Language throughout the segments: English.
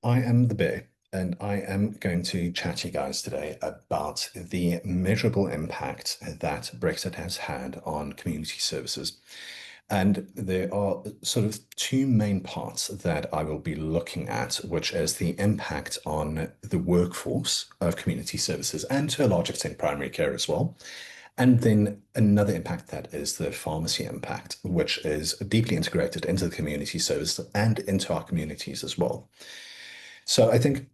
I am the bear, and I am going to chat to you guys today about the measurable impact that Brexit has had on community services. And there are sort of two main parts that I will be looking at, which is the impact on the workforce of community services and to a large extent primary care as well. And then another impact that is the pharmacy impact, which is deeply integrated into the community service and into our communities as well. So I think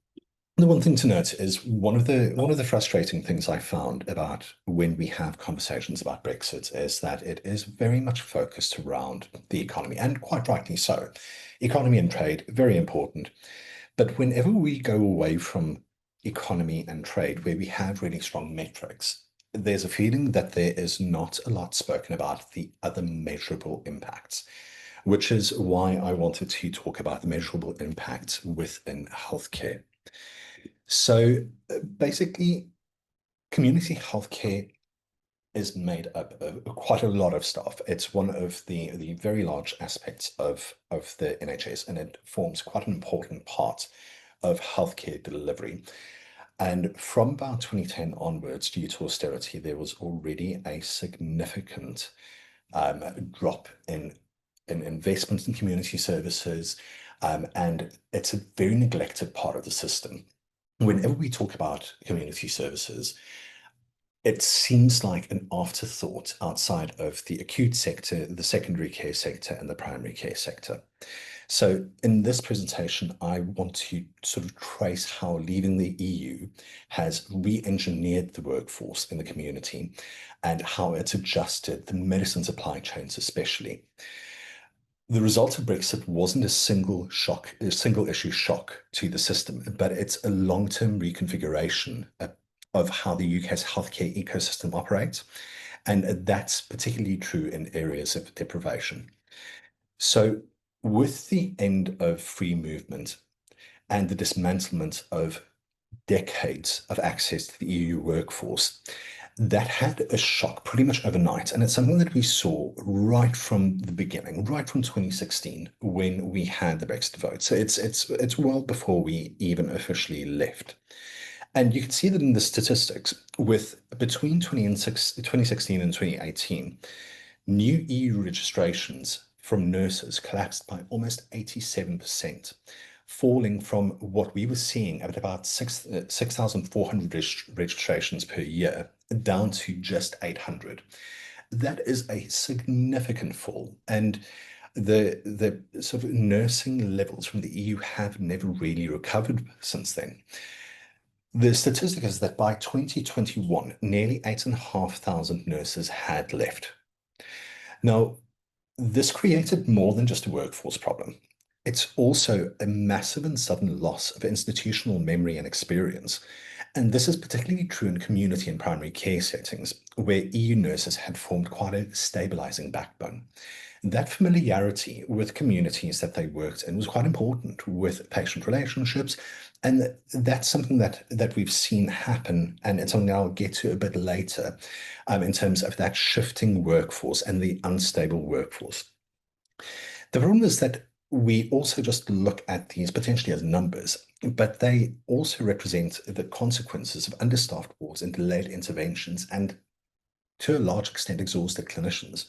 the one thing to note is one of the frustrating things I found about when we have conversations about Brexit is that it is very much focused around the economy, and quite rightly so. Economy and trade, very important. But whenever we go away from economy and trade, where we have really strong metrics, there's a feeling that there is not a lot spoken about the other measurable impacts, which is why I wanted to talk about the measurable impact within healthcare. So basically, community healthcare is made up of quite a lot of stuff. It's one of the very large aspects of the NHS, and it forms quite an important part of healthcare delivery. And from about 2010 onwards, due to austerity, there was already a significant drop in investment in community services, and it's a very neglected part of the system. Whenever we talk about community services, it seems like an afterthought outside of the acute sector, the secondary care sector, and the primary care sector. So, in this presentation, I want to sort of trace how leaving the EU has re engineered the workforce in the community and how it's adjusted the medicine supply chains, especially. The result of Brexit wasn't a single issue shock to the system, but it's a long-term reconfiguration of how the UK's healthcare ecosystem operates. And that's particularly true in areas of deprivation. So, with the end of free movement and the dismantlement of decades of access to the EU workforce, that had a shock pretty much overnight. And it's something that we saw right from the beginning, right from 2016 when we had the Brexit vote. So it's well before we even officially left. And you can see that in the statistics with between 2016 and 2018, new EU registrations from nurses collapsed by almost 87%, falling from what we were seeing at about 6,400 registrations per year down to just 800. That is a significant fall. And the sort of nursing levels from the EU have never really recovered since then. The statistic is that by 2021, nearly 8,500 nurses had left. Now, this created more than just a workforce problem. It's also a massive and sudden loss of institutional memory and experience. And this is particularly true in community and primary care settings, where EU nurses had formed quite a stabilizing backbone. That familiarity with communities that they worked in was quite important with patient relationships. And that's something that we've seen happen, and it's something I'll get to a bit later, in terms of that shifting workforce and the unstable workforce. The problem is that we also just look at these potentially as numbers, but they also represent the consequences of understaffed wards and delayed interventions, and to a large extent, exhausted clinicians.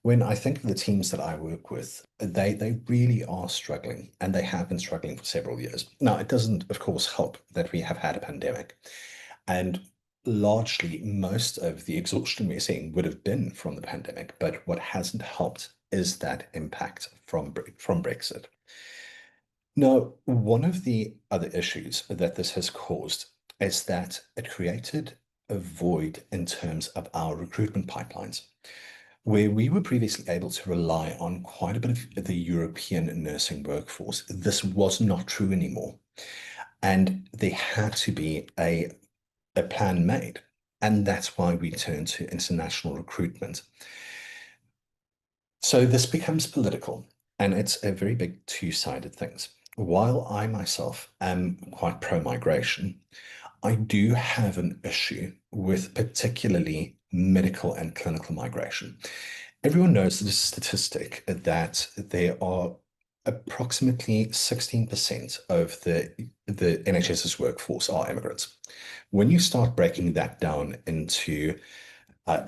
When I think of the teams that I work with, they really are struggling, and they have been struggling for several years. Now, it doesn't, of course, help that we have had a pandemic, and largely most of the exhaustion we're seeing would have been from the pandemic. But what hasn't helped is that impact from Brexit. Now, one of the other issues that this has caused is that it created a void in terms of our recruitment pipelines, where we were previously able to rely on quite a bit of the European nursing workforce. This was not true anymore. And there had to be a plan made. And that's why we turn to international recruitment. So this becomes political, and it's a very big two-sided thing. While I myself am quite pro-migration, I do have an issue with particularly medical and clinical migration. Everyone knows the statistic that there are approximately 16% of the NHS's workforce are immigrants. When you start breaking that down into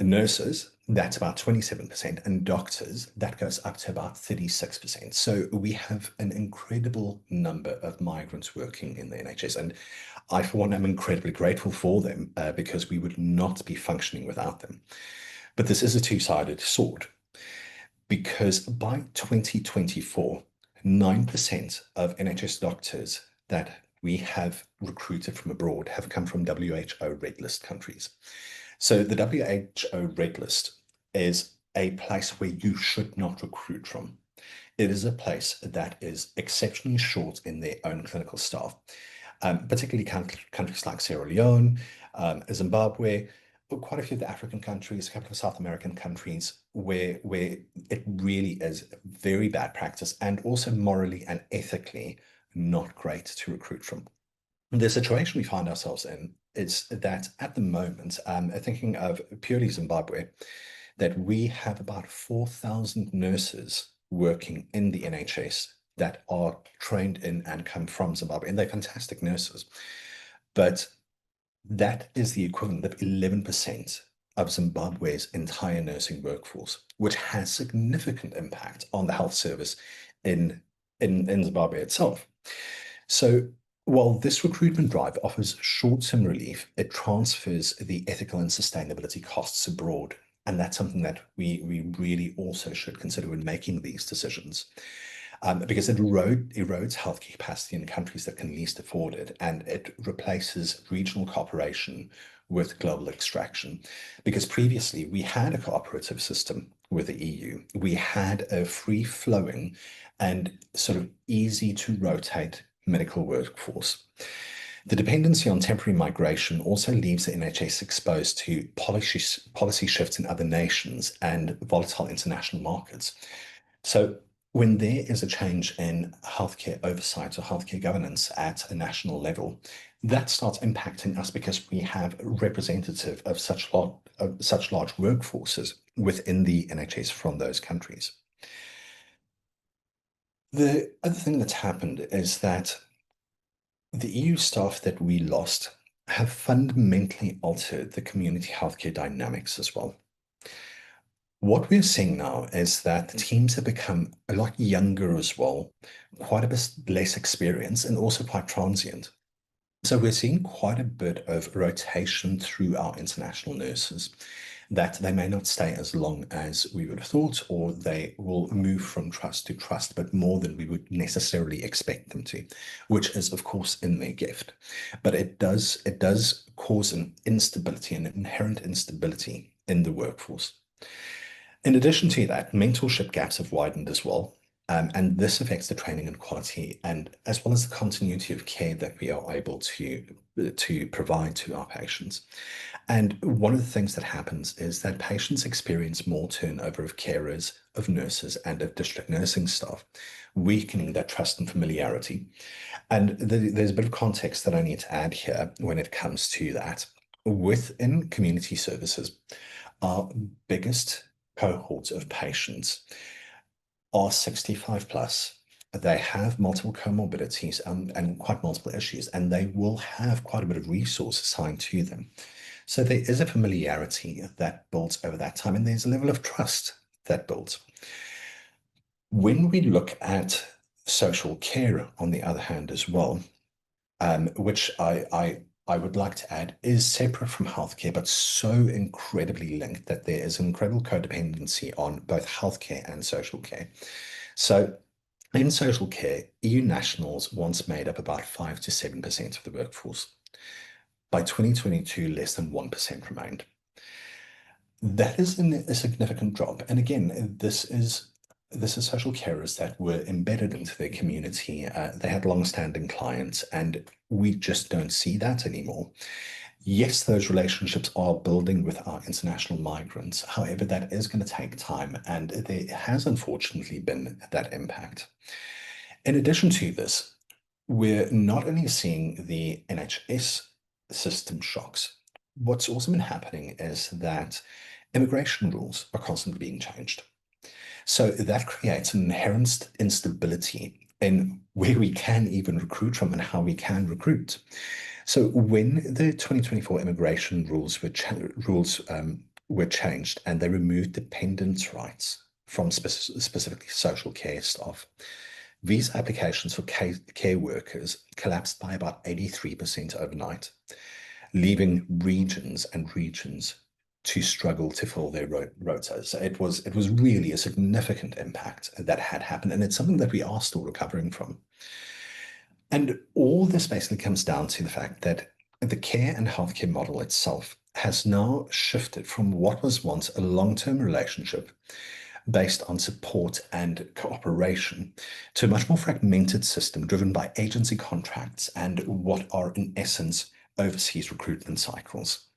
nurses, that's about 27%, and doctors, that goes up to about 36%. So we have an incredible number of migrants working in the NHS. And I, for one, am incredibly grateful for them because we would not be functioning without them. But this is a two-sided sword because by 2024, 9% of NHS doctors that we have recruited from abroad have come from WHO red list countries. So the WHO red list is a place where you should not recruit from. It is a place that is exceptionally short in their own clinical staff, particularly countries like Sierra Leone, Zimbabwe, but quite a few of the African countries, a couple of South American countries, where it really is very bad practice and also morally and ethically not great to recruit from. The situation we find ourselves in is that at the moment, thinking of purely Zimbabwe, that we have about 4,000 nurses working in the NHS that are trained in and come from Zimbabwe, and they're fantastic nurses. But that is the equivalent of 11% of Zimbabwe's entire nursing workforce, which has significant impact on the health service in Zimbabwe itself. So while this recruitment drive offers short-term relief, it transfers the ethical and sustainability costs abroad. And that's something that we really also should consider when making these decisions. Because it erodes healthcare capacity in countries that can least afford it, and it replaces regional cooperation with global extraction. Because previously we had a cooperative system with the EU, we had a free-flowing and sort of easy to rotate medical workforce. The dependency on temporary migration also leaves the NHS exposed to policy shifts in other nations and volatile international markets. So when there is a change in healthcare oversight or healthcare governance at a national level, that starts impacting us because we have representative of such large workforces within the NHS from those countries. The other thing that's happened is that the EU staff that we lost have fundamentally altered the community healthcare dynamics as well. What we're seeing now is that the teams have become a lot younger as well, quite a bit less experienced, and also quite transient. So we're seeing quite a bit of rotation through our international nurses, that they may not stay as long as we would have thought, or they will move from trust to trust, but more than we would necessarily expect them to, which is, of course, in their gift. But it does cause an instability, an inherent instability in the workforce. In addition to that, mentorship gaps have widened as well. And this affects the training and quality, and as well as the continuity of care that we are able to provide to our patients. And one of the things that happens is that patients experience more turnover of carers, of nurses, and of district nursing staff, weakening that trust and familiarity. And there's a bit of context that I need to add here when it comes to that. Within community services, our biggest cohort of patients are 65 plus. They have multiple comorbidities and quite multiple issues, and they will have quite a bit of resource assigned to them. So there is a familiarity that builds over that time, and there's a level of trust that builds. When we look at social care, on the other hand, as well, which I would like to add is separate from healthcare, but so incredibly linked that there is incredible codependency on both healthcare and social care. So in social care, EU nationals once made up about 5 to 7% of the workforce. By 2022, less than 1% remained. That is a significant drop. And again, this is social carers that were embedded into their community. They had long-standing clients, and we just don't see that anymore. Yes, those relationships are building with our international migrants. However, that is going to take time, and there has unfortunately been that impact. In addition to this, we're not only seeing the NHS system shocks, what's also been happening is that immigration rules are constantly being changed. So that creates an inherent instability in where we can even recruit from and how we can recruit. So when the 2024 immigration rules were changed and they removed dependents' rights from specifically social care staff, visa applications for care workers collapsed by about 83% overnight, leaving regions and regions to struggle to fill their rotas. So it was really a significant impact that had happened, and it's something that we are still recovering from. And all this basically comes down to the fact that the care and healthcare model itself has now shifted from what was once a long-term relationship based on support and cooperation to a much more fragmented system driven by agency contracts and what are, in essence, overseas recruitment cycles.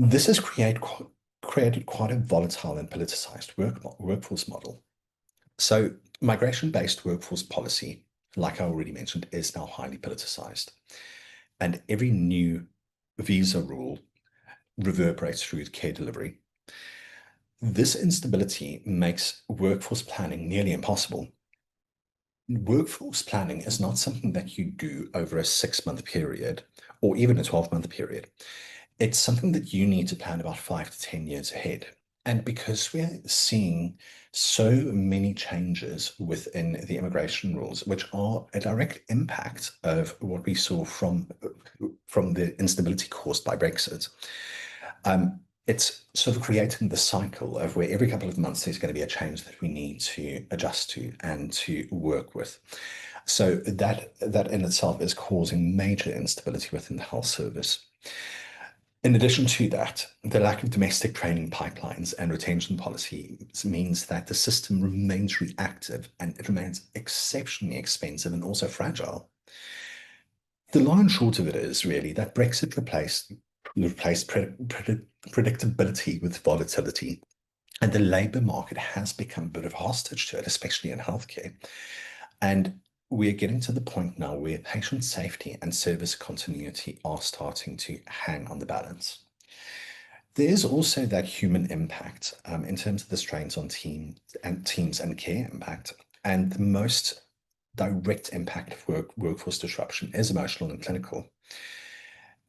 This has created quite a volatile and politicized workforce model. So, migration-based workforce policy, like I already mentioned, is now highly politicized. And every new visa rule reverberates through care delivery. This instability makes workforce planning nearly impossible. Workforce planning is not something that you do over a 6 month period or even a 12-month period. It's something that you need to plan about 5 to 10 years ahead. And because we're seeing so many changes within the immigration rules, which are a direct impact of what we saw from the instability caused by Brexit, it's sort of creating the cycle of where every couple of months there's going to be a change that we need to adjust to and to work with. So that in itself is causing major instability within the health service. In addition to that, the lack of domestic training pipelines and retention policies means that the system remains reactive and it remains exceptionally expensive and also fragile. The long and short of it is really that Brexit replaced predictability with volatility. And the labor market has become a bit of a hostage to it, especially in healthcare. And we're getting to the point now where patient safety and service continuity are starting to hang on the balance. There is also that human impact in terms of the strains on teams and care impact. And the most direct impact of workforce disruption is emotional and clinical.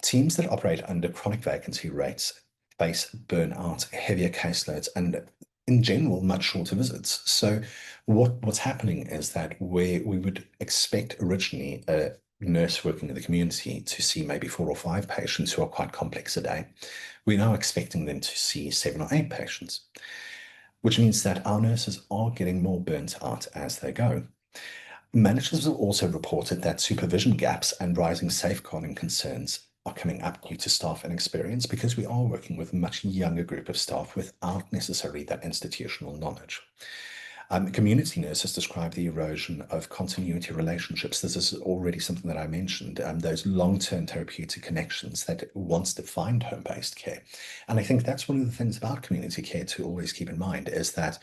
Teams that operate under chronic vacancy rates face burnout, heavier caseloads, and in general, much shorter visits. So what's happening is that where we would expect originally a nurse working in the community to see maybe 4 or 5 patients who are quite complex a day, we're now expecting them to see 7 or 8 patients, which means that our nurses are getting more burnt out as they go. Managers have also reported that supervision gaps and rising safeguarding concerns are coming up due to staff inexperience because we are working with a much younger group of staff without necessarily that institutional knowledge. Community nurses describe the erosion of continuity relationships. This is already something that I mentioned, those long-term therapeutic connections that once defined home-based care. And I think that's one of the things about community care to always keep in mind is that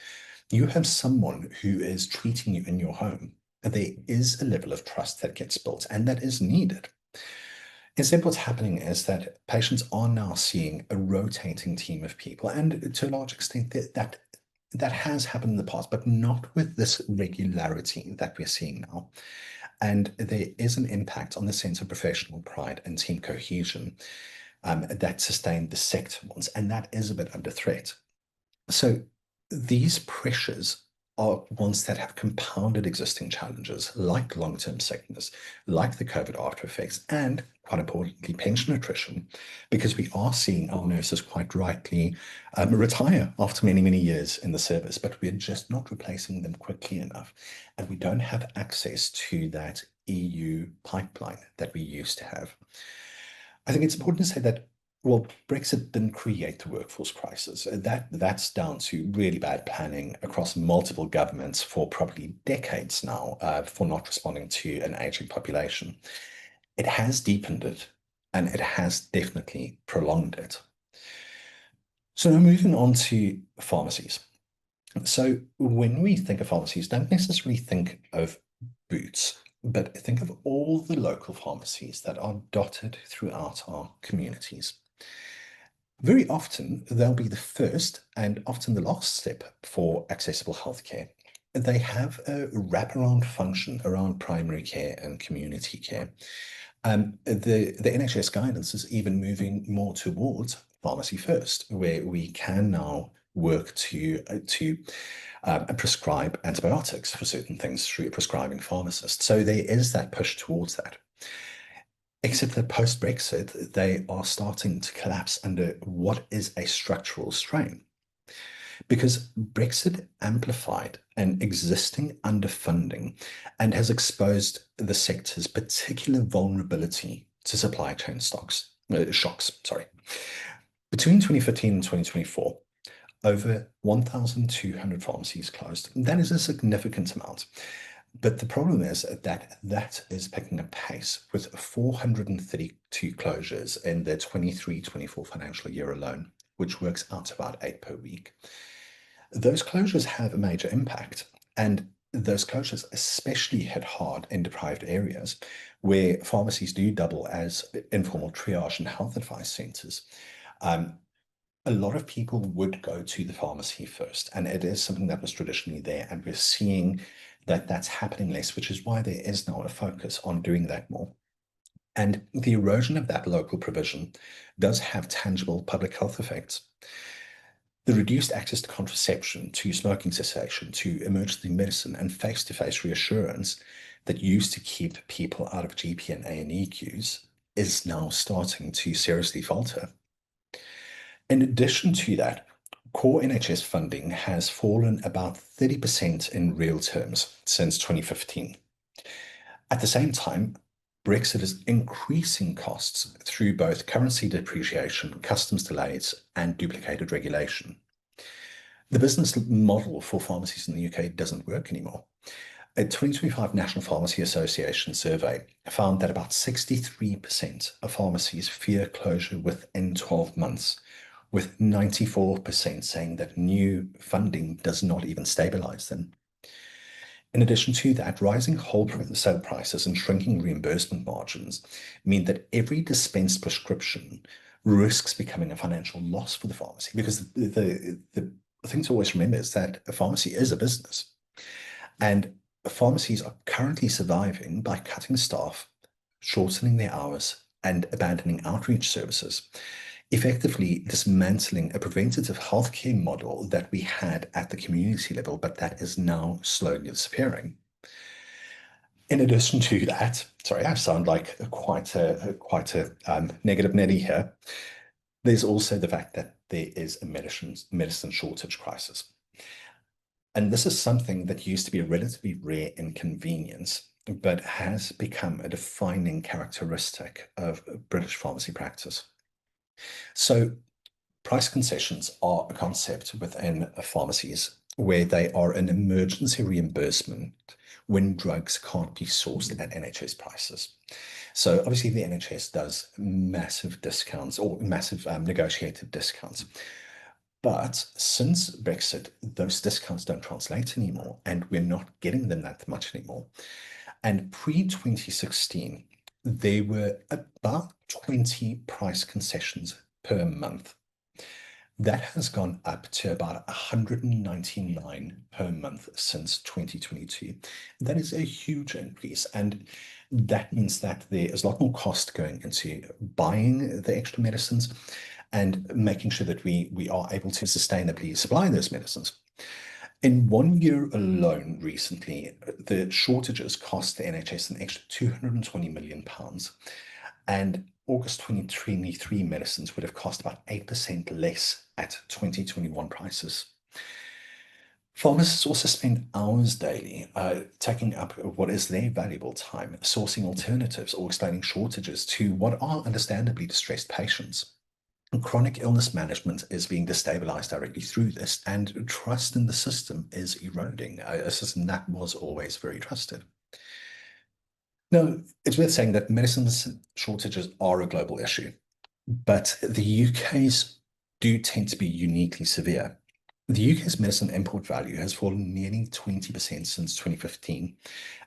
you have someone who is treating you in your home. There is a level of trust that gets built and that is needed. Instead, what's happening is that patients are now seeing a rotating team of people, and to a large extent, that has happened in the past, but not with this regularity that we're seeing now. And there is an impact on the sense of professional pride and team cohesion that sustained the sector once, and that is a bit under threat. So these pressures are ones that have compounded existing challenges like long-term sickness, like the COVID after effects, and quite importantly, pension attrition, because we are seeing our nurses quite rightly retire after many, many years in the service, but we're just not replacing them quickly enough. And we don't have access to that EU pipeline that we used to have. I think it's important to say that, well, Brexit didn't create the workforce crisis. That's down to really bad planning across multiple governments for probably decades now for not responding to an aging population. It has deepened it, and it has definitely prolonged it. So now moving on to pharmacies. So when we think of pharmacies, don't necessarily think of Boots, but think of all the local pharmacies that are dotted throughout our communities. Very often, they'll be the first and often the last step for accessible healthcare. They have a wraparound function around primary care and community care. The NHS guidance is even moving more towards pharmacy first, where we can now work to prescribe antibiotics for certain things through a prescribing pharmacist. So there is that push towards that. Except that post Brexit, they are starting to collapse under what is a structural strain. Because Brexit amplified an existing underfunding and has exposed the sector's particular vulnerability to supply chain shocks. Sorry. Between 2015 and 2024, over 1,200 pharmacies closed. That is a significant amount. But the problem is that that is picking up pace with 432 closures in the 23-24 financial year alone, which works out to about 8 per week. Those closures have a major impact, and those closures especially hit hard in deprived areas where pharmacies do double as informal triage and health advice centers. Um, a lot of people would go to the pharmacy first, and it is something that was traditionally there, and we're seeing that that's happening less, which is why there is now a focus on doing that more. And the erosion of that local provision does have tangible public health effects. The reduced access to contraception, to smoking cessation, to emergency medicine, and face-to-face reassurance that used to keep people out of GP and A&E queues is now starting to seriously falter. In addition to that, core NHS funding has fallen about 30% in real terms since 2015. At the same time, Brexit is increasing costs through both currency depreciation, customs delays, and duplicated regulation. The business model for pharmacies in the UK doesn't work anymore. A 2025 National Pharmacy Association survey found that about 63% of pharmacies fear closure within 12 months, with 94% saying that new funding does not even stabilize them. In addition to that, rising wholesale prices and shrinking reimbursement margins mean that every dispensed prescription risks becoming a financial loss for the pharmacy, because the thing to always remember is that a pharmacy is a business. And pharmacies are currently surviving by cutting staff, shortening their hours, and abandoning outreach services, effectively dismantling a preventative healthcare model that we had at the community level, but that is now slowly disappearing. In addition to that, sorry, I sound like quite a negative Nelly here. There's also the fact that there is a medicine shortage crisis. And this is something that used to be a relatively rare inconvenience, but has become a defining characteristic of British pharmacy practice. So, price concessions are a concept within pharmacies where they are an emergency reimbursement when drugs can't be sourced at NHS prices. So obviously the NHS does massive discounts or massive negotiated discounts. But since Brexit, those discounts don't translate anymore, and we're not getting them that much anymore. And pre-2016, there were about 20 price concessions per month. That has gone up to about 199 per month since 2022. That is a huge increase, and that means that there is a lot more cost going into buying the extra medicines and making sure that we are able to sustainably supply those medicines. In 1 year alone, recently, the shortages cost the NHS an extra £220 million. And August 2023 medicines would have cost about 8% less at 2021 prices. Pharmacists also spend hours daily taking up what is their valuable time, sourcing alternatives or explaining shortages to what are understandably distressed patients. Chronic illness management is being destabilized directly through this, and trust in the system is eroding, a system that was always very trusted. Now, it's worth saying that medicines shortages are a global issue, but the UK's do tend to be uniquely severe. The UK's medicine import value has fallen nearly 20% since 2015,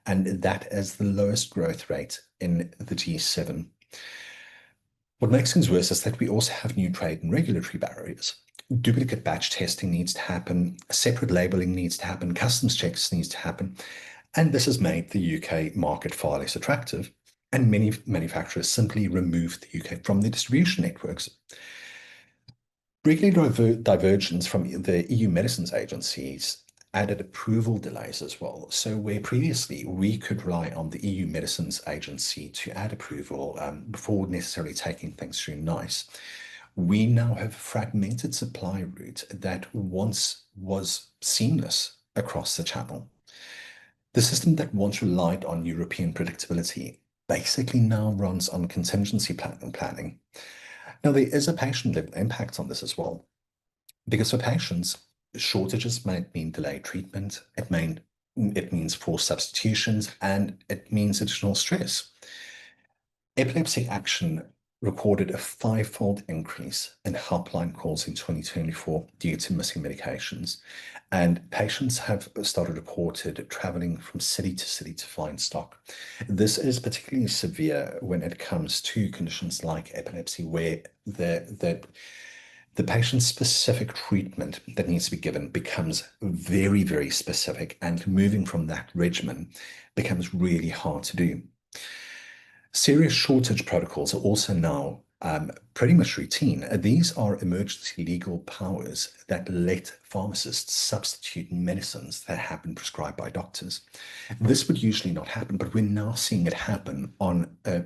and that is the lowest growth rate in the G7. What makes things worse is that we also have new trade and regulatory barriers. Duplicate batch testing needs to happen, separate labeling needs to happen, customs checks needs to happen, and this has made the UK market far less attractive. And many manufacturers simply remove the UK from their distribution networks. Regulatory divergence from the EU medicines agencies added approval delays as well. So where previously we could rely on the EU medicines agency to add approval before necessarily taking things through NICE, we now have a fragmented supply route that once was seamless across the channel. The system that once relied on European predictability basically now runs on contingency planning. Now, there is a patient level impact on this as well, because for patients, shortages might mean delayed treatment, it means forced substitutions, and it means additional stress. Epilepsy Action recorded a five-fold increase in helpline calls in 2024 due to missing medications. And patients have started reported traveling from city to find stock. This is particularly severe when it comes to conditions like epilepsy, where the patient's specific treatment that needs to be given becomes very, very specific, and moving from that regimen becomes really hard to do. Serious shortage protocols are also now pretty much routine. These are emergency legal powers that let pharmacists substitute medicines that have been prescribed by doctors. This would usually not happen, but we're now seeing it happen on a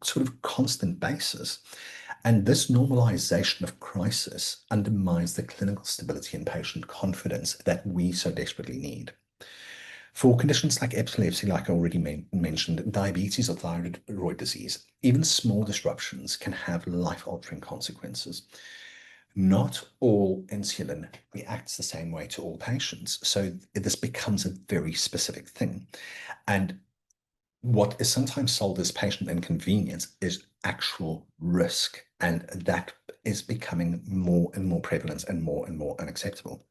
sort of constant basis. And this normalization of crisis undermines the clinical stability and patient confidence that we so desperately need. For conditions like epilepsy, like I already mentioned, diabetes or thyroid disease, even small disruptions can have life-altering consequences. Not all insulin reacts the same way to all patients, so this becomes a very specific thing. And what is sometimes sold as patient inconvenience is actual risk, and that is becoming more and more prevalent and more unacceptable.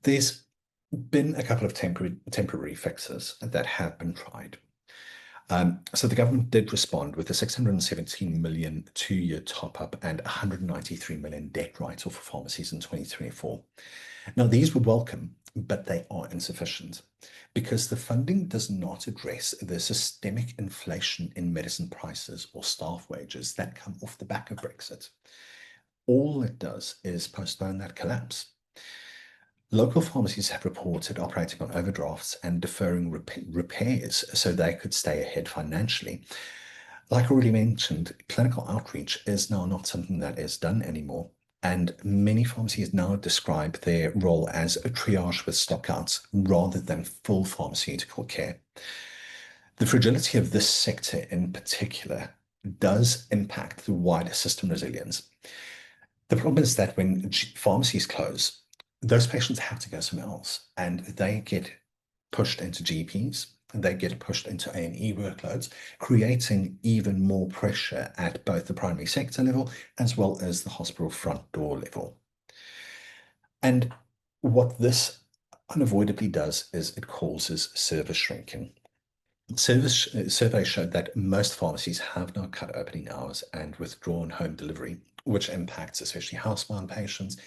There's been a couple of temporary fixes that have been tried. So the government did respond with a 617 million two-year top-up and 193 million debt write-off for pharmacies in 2024. Now, these were welcome, but they are insufficient because the funding does not address the systemic inflation in medicine prices or staff wages that come off the back of Brexit. All it does is postpone that collapse. Local pharmacies have reported operating on overdrafts and deferring repairs so they could stay ahead financially. Like I already mentioned, clinical outreach is now not something that is done anymore. And many pharmacies now describe their role as a triage with stockouts rather than full pharmaceutical care. The fragility of this sector in particular does impact the wider system resilience. The problem is that when pharmacies close, those patients have to go somewhere else, and they get pushed into GPs, and they get pushed into A&E workloads, creating even more pressure at both the primary sector level as well as the hospital front door level. And what this unavoidably does is it causes service shrinking. Surveys showed that most pharmacies have now cut opening hours and withdrawn home delivery, which impacts especially housebound patients,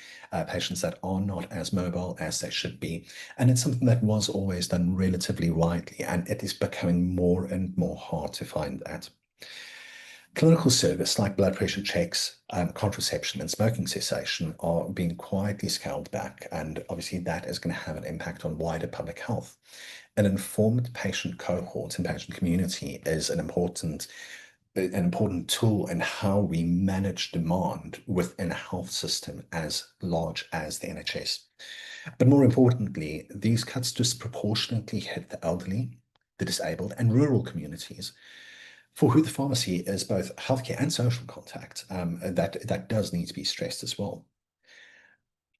patients that are not as mobile as they should be. And it's something that was always done relatively widely, and it is becoming more and more hard to find that. Clinical service like blood pressure checks, contraception, and smoking cessation are being quietly scaled back, and obviously that is going to have an impact on wider public health. An informed patient cohort and patient community is an important tool in how we manage demand within a health system as large as the NHS. But more importantly, these cuts disproportionately hit the elderly, the disabled, and rural communities, for who the pharmacy is both healthcare and social contact. That does need to be stressed as well.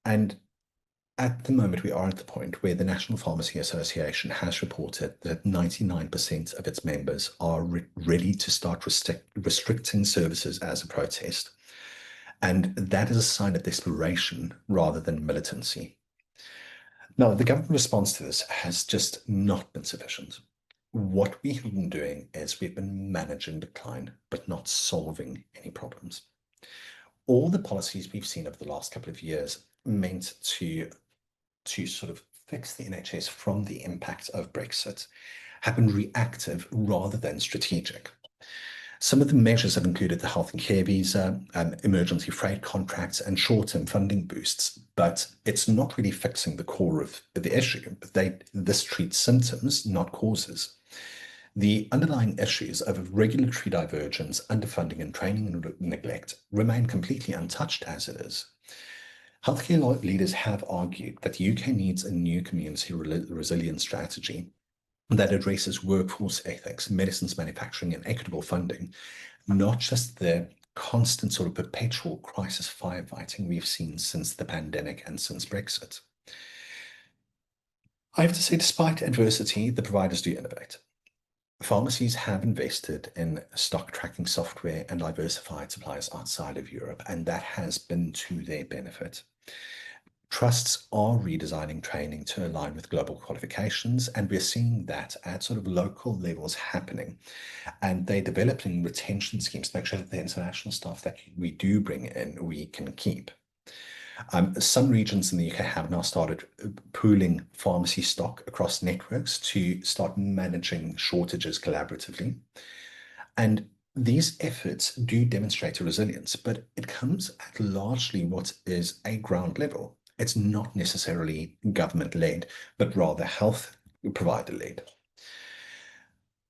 And at the moment, we are at the point where the National Pharmacy Association has reported that 99% of its members are ready to start restricting services as a protest. And that is a sign of desperation rather than militancy. Now, the government response to this has just not been sufficient. what we have been doing is we've been managing decline, but not solving any problems. All the policies we've seen over the last couple of years meant to sort of fix the NHS from the impact of Brexit have been reactive rather than strategic. Some of the measures have included the health and care visa, emergency freight contracts, and short-term funding boosts, but it's not really fixing the core of the issue. This treats symptoms, not causes. The underlying issues of regulatory divergence, underfunding, and training neglect remain completely untouched as it is. Healthcare leaders have argued that the UK needs a new community resilience strategy that addresses workforce ethics, medicines manufacturing, and equitable funding, not just the constant sort of perpetual crisis firefighting we've seen since the pandemic and since Brexit. I have to say, despite adversity, the providers do innovate. Pharmacies have invested in stock tracking software and diversified suppliers outside of Europe, and that has been to their benefit. Trusts are redesigning training to align with global qualifications, and we're seeing that at sort of local levels happening. And they're developing retention schemes to make sure that the international staff that we do bring in, we can keep. Some regions in the UK have now started pooling pharmacy stock across networks to start managing shortages collaboratively. And these efforts do demonstrate a resilience, but it comes at largely what is a ground level. It's not necessarily government-led, but rather health provider-led.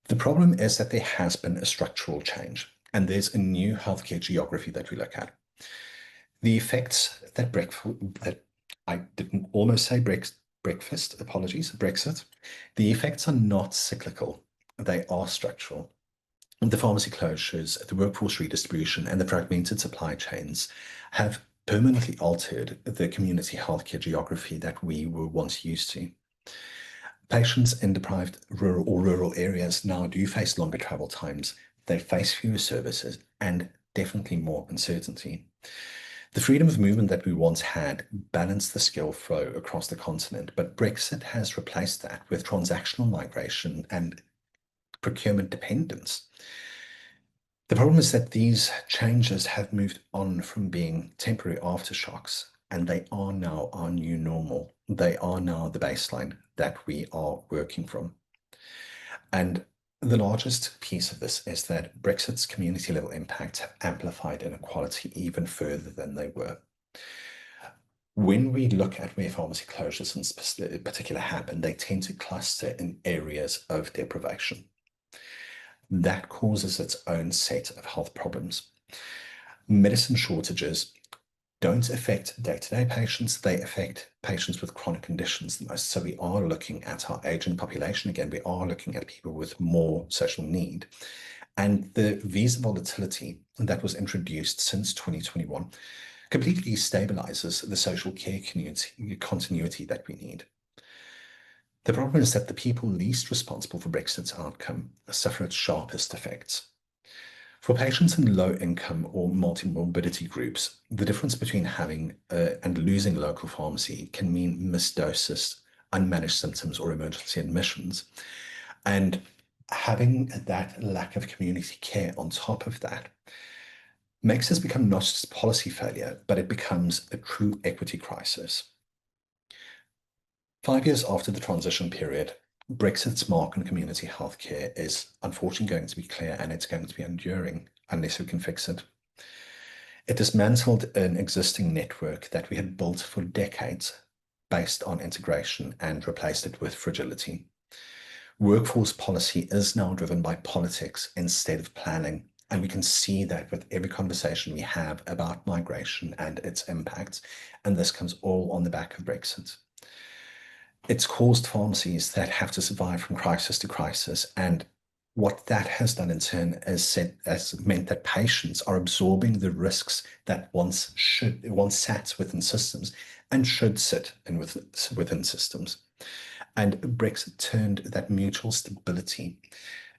The problem is that there has been a structural change, and there's a new healthcare geography that we look at. The effects that I didn't almost say breakfast, apologies, Brexit. The effects are not cyclical, they are structural. The pharmacy closures, the workforce redistribution, and the fragmented supply chains have permanently altered the community healthcare geography that we were once used to. Patients in deprived rural areas now do face longer travel times, they face fewer services, and definitely more uncertainty. The freedom of movement that we once had balanced the skill flow across the continent, but Brexit has replaced that with transactional migration and procurement dependence. The problem is that these changes have moved on from being temporary aftershocks, and they are now our new normal. They are now the baseline that we are working from. And the largest piece of this is that Brexit's community level impact have amplified inequality even further than they were. When we look at where pharmacy closures in particular happen, they tend to cluster in areas of deprivation. That causes its own set of health problems. Medicine shortages don't affect day-to-day patients, they affect patients with chronic conditions the most. So we are looking at our aging population again, we are looking at people with more social need. And the visa volatility that was introduced since 2021 completely stabilizes the social care continuity that we need. The problem is that the people least responsible for Brexit's outcome suffer its sharpest effects. For patients in low-income or multi-morbidity groups, the difference between having and losing local pharmacy can mean missed doses, unmanaged symptoms, or emergency admissions. And having that lack of community care on top of that makes this become not just policy failure, but it becomes a true equity crisis. 5 years after the transition period, Brexit's mark on community healthcare is unfortunately going to be clear, and it's going to be enduring unless we can fix it. It dismantled an existing network that we had built for decades based on integration and replaced it with fragility. Workforce policy is now driven by politics instead of planning, and we can see that with every conversation we have about migration and its impacts, and this comes all on the back of Brexit. It's caused pharmacies that have to survive from crisis to crisis. And what that has done in turn has meant that patients are absorbing the risks that once sat within systems and should sit within systems. And Brexit turned that mutual stability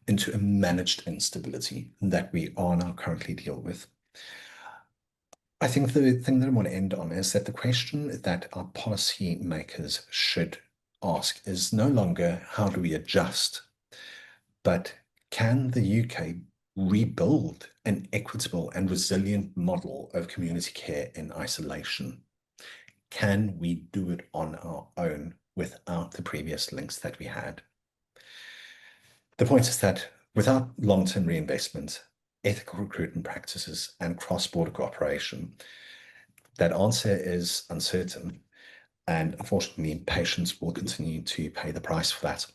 into a managed instability that we are now currently dealing with. I think the thing that I want to end on is that the question that our policy makers should ask is no longer how do we adjust, But can the UK rebuild an equitable and resilient model of community care in isolation? Can we do it on our own without the previous links that we had? The point is that without long-term reinvestment, ethical recruitment practices, and cross-border cooperation, that answer is uncertain. And unfortunately, patients will continue to pay the price for that.